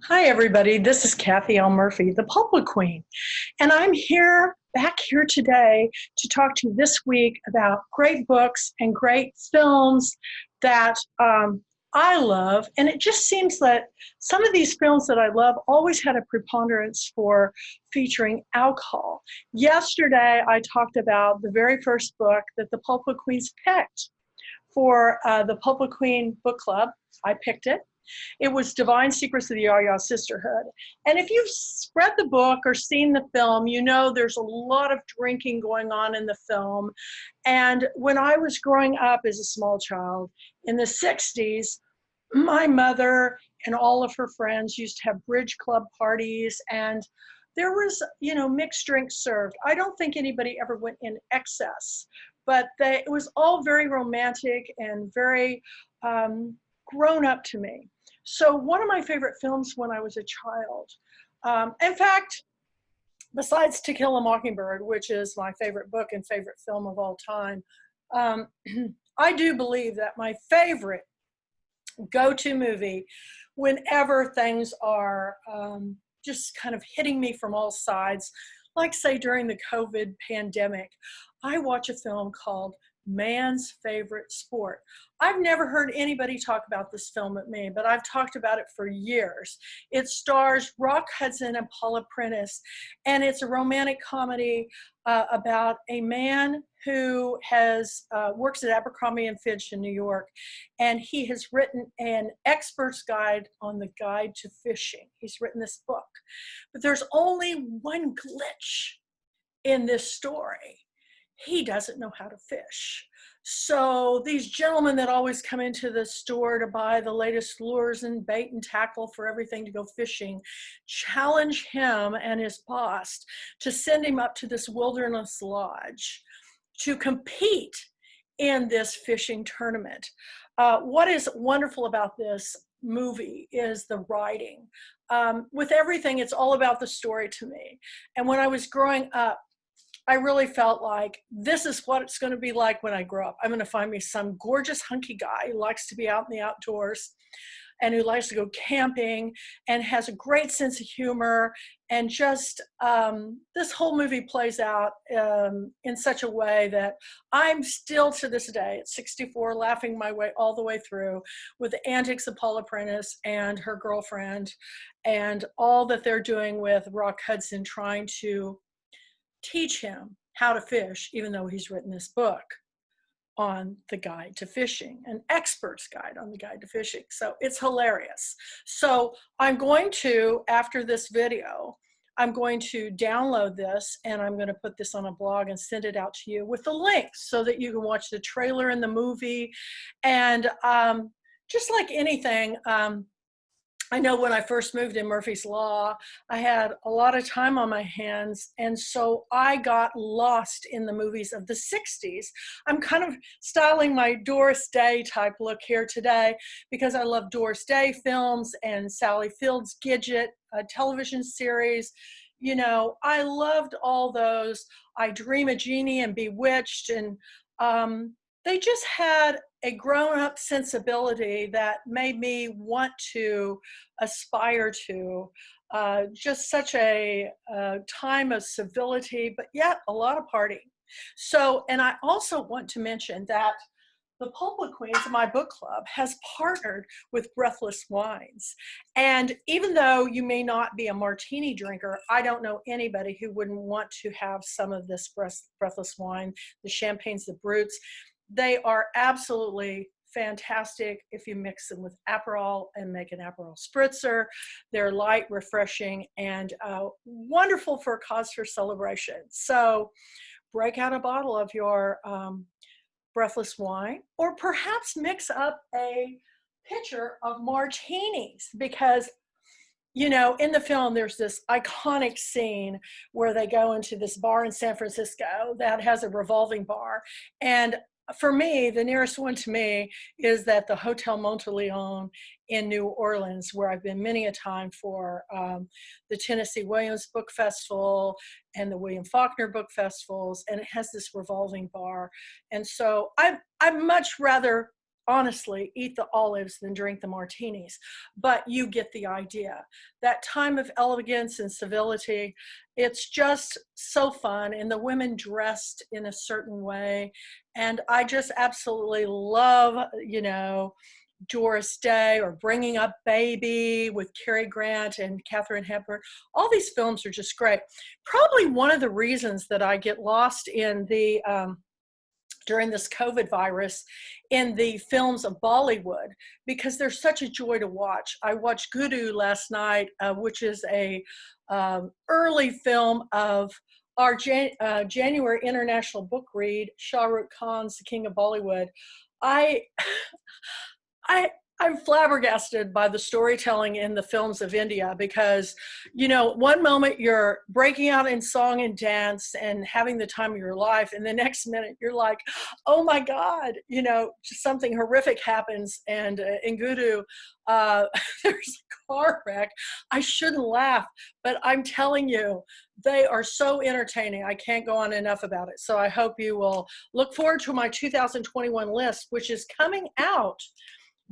Hi, everybody. This is Kathy L. Murphy, the Pulpwood Queen, and I'm back here today to talk to you this week about great books and great films that I love. And it just seems that some of these films that I love always had a preponderance for featuring alcohol. Yesterday, I talked about the very first book that the Pulpwood Queens picked for the Pulpwood Queen Book Club. I picked it. It was Divine Secrets of the Yaya Sisterhood. And if you've read the book or seen the film, you know there's a lot of drinking going on in the film. And when I was growing up as a small child in the 60s, my mother and all of her friends used to have bridge club parties, and there was, mixed drinks served. I don't think anybody ever went in excess, but it was all very romantic and very grown up to me. So one of my favorite films when I was a child, in fact, besides To Kill a Mockingbird, which is my favorite book and favorite film of all time, um, I do believe that my favorite go-to movie whenever things are just kind of hitting me from all sides, like say during the COVID pandemic, I watch a film called Man's Favorite Sport. I've never heard anybody talk about this film with me, but I've talked about it for years. It stars Hudson and Paula Prentice, and it's a romantic comedy about a man who has works at Abercrombie and Fitch in New York, and he has written an expert's guide on the guide to fishing. He's written this book, but there's only one glitch in this story. He doesn't know how to fish. So these gentlemen that always come into the store to buy the latest lures and bait and tackle for everything to go fishing challenge him and his boss to send him up to this wilderness lodge to compete in this fishing tournament. What is wonderful about this movie is the writing. With everything, it's all about the story to me. And when I was growing up, I really felt like this is what it's going to be like when I grow up. I'm going to find me some gorgeous hunky guy who likes to be out in the outdoors and who likes to go camping and has a great sense of humor. And just this whole movie plays out in such a way that I'm still to this day at 64 laughing my way all the way through with the antics of Paula Prentice and her girlfriend and all that they're doing with Rock Hudson trying to teach him how to fish, even though he's written this book on the guide to fishing, an expert's guide on the guide to fishing. So it's hilarious. So I'm going to, after this video, I'm going to download this and I'm going to put this on a blog and send it out to you with the links so that you can watch the trailer and the movie. And just like anything, I know when I first moved in Murphy's Law, I had a lot of time on my hands, and so I got lost in the movies of the 60s. I'm kind of styling my Doris Day type look here today because I love Doris Day films and Sally Field's Gidget television series. You know, I loved all those. I Dream a Genie and Bewitched, and they just had a grown-up sensibility that made me want to aspire to just such a time of civility, but yet a lot of partying. So, and I also want to mention that the Pulpwood Queens, my book club, has partnered with Breathless Wines. And even though you may not be a martini drinker, I don't know anybody who wouldn't want to have some of this Breathless wine, the champagnes, the bruts. They are absolutely fantastic if you mix them with Aperol and make an Aperol spritzer. They're light, refreshing, and wonderful for a cause for celebration. So break out a bottle of your Breathless wine, or perhaps mix up a pitcher of martinis, because you know, in the film, there's this iconic scene where they go into this bar in San Francisco that has a revolving bar. And for me, the nearest one to me is that the Hotel Monteleone in New Orleans, where I've been many a time for the Tennessee Williams Book Festival and the William Faulkner Book Festivals, and it has this revolving bar. And so I much rather honestly eat the olives than drink the martinis, but you get the idea. That time of elegance and civility, it's just so fun, and the women dressed in a certain way, and I just absolutely love, you know, Doris Day or Bringing Up Baby with Cary Grant and Katharine Hepburn. All these films are just great. Probably one of the reasons that I get lost in the during this COVID virus in the films of Bollywood, because they're such a joy to watch. I watched Guru last night, which is a early film of our January International Book Read, Shah Rukh Khan's The King of Bollywood. I I I'm flabbergasted by the storytelling in the films of India, because, you know, one moment you're breaking out in song and dance and having the time of your life, and the next minute you're like, oh my God, you know, just something horrific happens. And in Guru, there's a car wreck. I shouldn't laugh, but I'm telling you, they are so entertaining. I can't go on enough about it. So I hope you will look forward to my 2021 list, which is coming out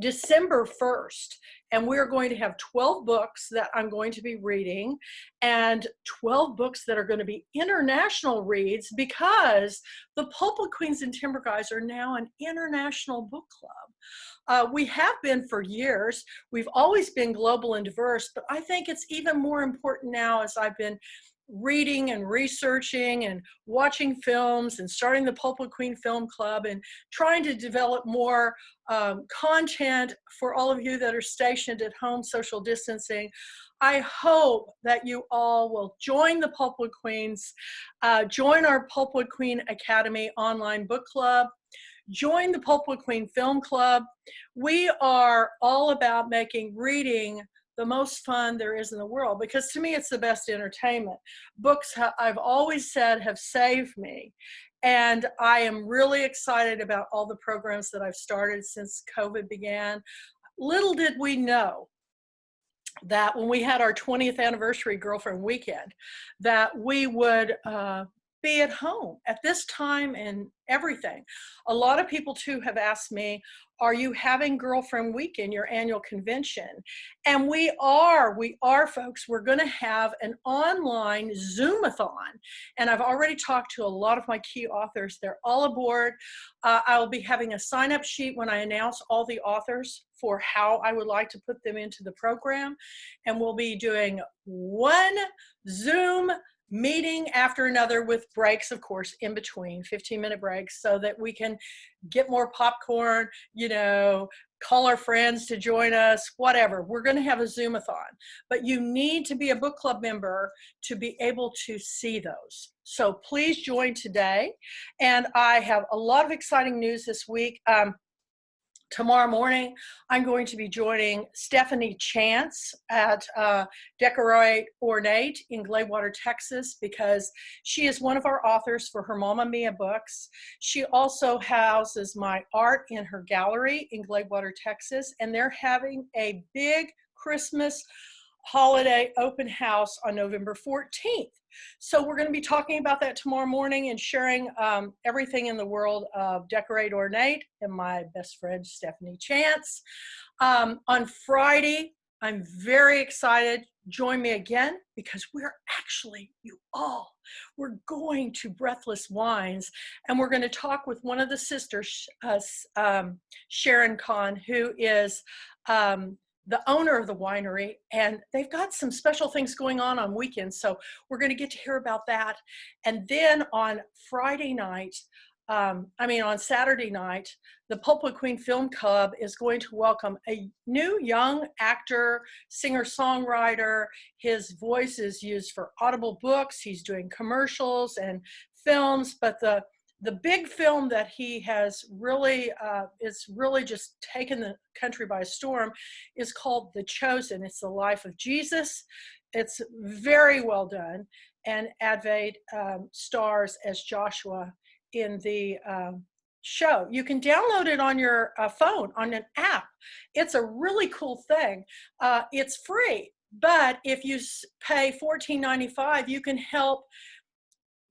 December 1st, and we're going to have 12 books that I'm going to be reading, and 12 books that are going to be international reads, because the Pulpwood Queens and Timber Guys are now an international book club. We have been for years. We've always been global and diverse, but I think it's even more important now, as I've been reading and researching and watching films and starting the Pulpwood Queen Film Club and trying to develop more content for all of you that are stationed at home, social distancing. I hope that you all will join the Pulpwood Queens, join our Pulpwood Queen Academy online book club, join the Pulpwood Queen Film Club. We are all about making reading the most fun there is in the world, because to me it's the best entertainment. Books, I've always said, have saved me, and I am really excited about all the programs that I've started since COVID began. Little did we know that when we had our 20th anniversary girlfriend weekend, that we would be at home at this time and everything. A lot of people too have asked me, are you having girlfriend weekend, your annual convention? And we are folks. We're going to have an online Zoom-a-thon, and I've already talked to a lot of my key authors. They're all aboard. I'll be having a sign-up sheet when I announce all the authors for how I would like to put them into the program, and we'll be doing one Zoom meeting after another, with breaks, of course, in between, 15-minute breaks, so that we can get more popcorn, you know, call our friends to join us, whatever. We're going to have a Zoom-a-thon, but you need to be a book club member to be able to see those. So please join today. And I have a lot of exciting news this week. Tomorrow morning, I'm going to be joining Stephanie Chance at Decorate Ornate in Gladewater, Texas, because she is one of our authors for her Mamma Mia books. She also houses my art in her gallery in Gladewater, Texas, and they're having a big Christmas holiday open house on November 14th. So we're going to be talking about that tomorrow morning and sharing everything in the world of Decorate Ornate and my best friend Stephanie Chance. On Friday, I'm very excited. Join me again, because we're actually, we're going to Breathless Wines, and we're going to talk with one of the sisters, Sharon Kahn, who is the owner of the winery, and they've got some special things going on weekends. So we're going to get to hear about that. And then on Friday night, on Saturday night, the Pulpwood Queen Film Club is going to welcome a new young actor, singer-songwriter. His voice is used for Audible books. He's doing commercials and films, but the big film that he has really, it's really just taken the country by storm, is called The Chosen. It's the life of Jesus. It's very well done, and Advait stars as Joshua in the show. You can download it on your phone, on an app. It's a really cool thing. It's free, but if you pay $14.95, you can help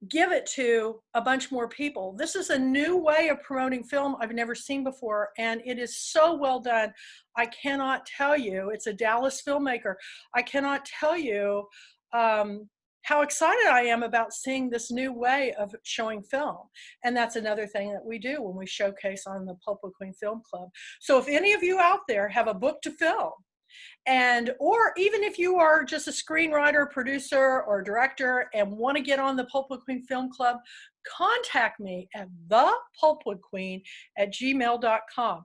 give it to a bunch more people. This is a new way of promoting film I've never seen before, and it is so well done. I cannot tell you, it's a Dallas filmmaker. I cannot tell you how excited I am about seeing this new way of showing film. And that's another thing that we do when we showcase on the Pulpwood Queen Film Club. So if any of you out there have a book to film, or even if you are just a screenwriter, producer, or director and want to get on the Pulpwood Queen Film Club, contact me at thepulpwoodqueen@gmail.com.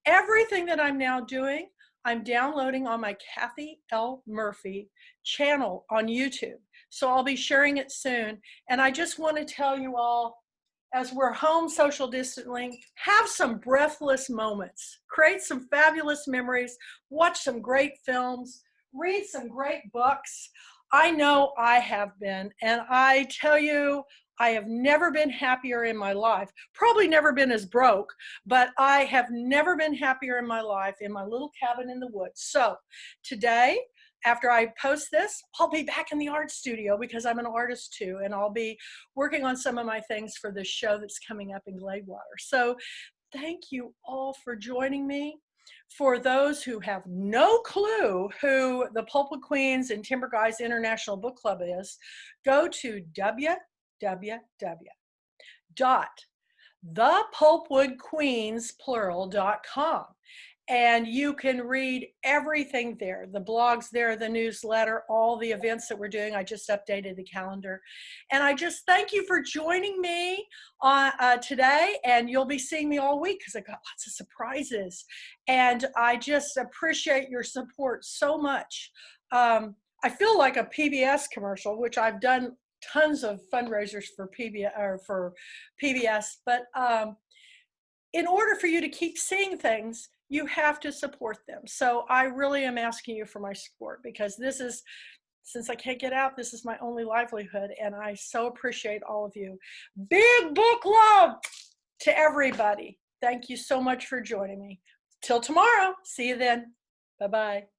Everything that I'm now doing, I'm downloading on my Kathy L. Murphy channel on YouTube. So I'll be sharing it soon. And I just want to tell you all, as we're home social distancing, have some breathless moments, create some fabulous memories, watch some great films, read some great books. I know I have been, and I tell you, I have never been happier in my life. Probably never been as broke, but I have never been happier in my life in my little cabin in the woods. So today, after I post this, I'll be back in the art studio because I'm an artist too, and I'll be working on some of my things for the show that's coming up in Gladewater. So thank you all for joining me. For those who have no clue who the Pulpwood Queens and Timber Guys International Book Club is, go to www.thepulpwoodqueens.com. And you can read everything there, the blogs there, the newsletter, all the events that we're doing. I just updated the calendar. And I just thank you for joining me today. And you'll be seeing me all week because I got lots of surprises. And I just appreciate your support so much. I feel like a PBS commercial, which I've done tons of fundraisers for PBS, but in order for you to keep seeing things, you have to support them. So I really am asking you for my support because this is, since I can't get out, this is my only livelihood, and I so appreciate all of you. Big book love to everybody. Thank you so much for joining me. Till tomorrow. See you then. Bye-bye.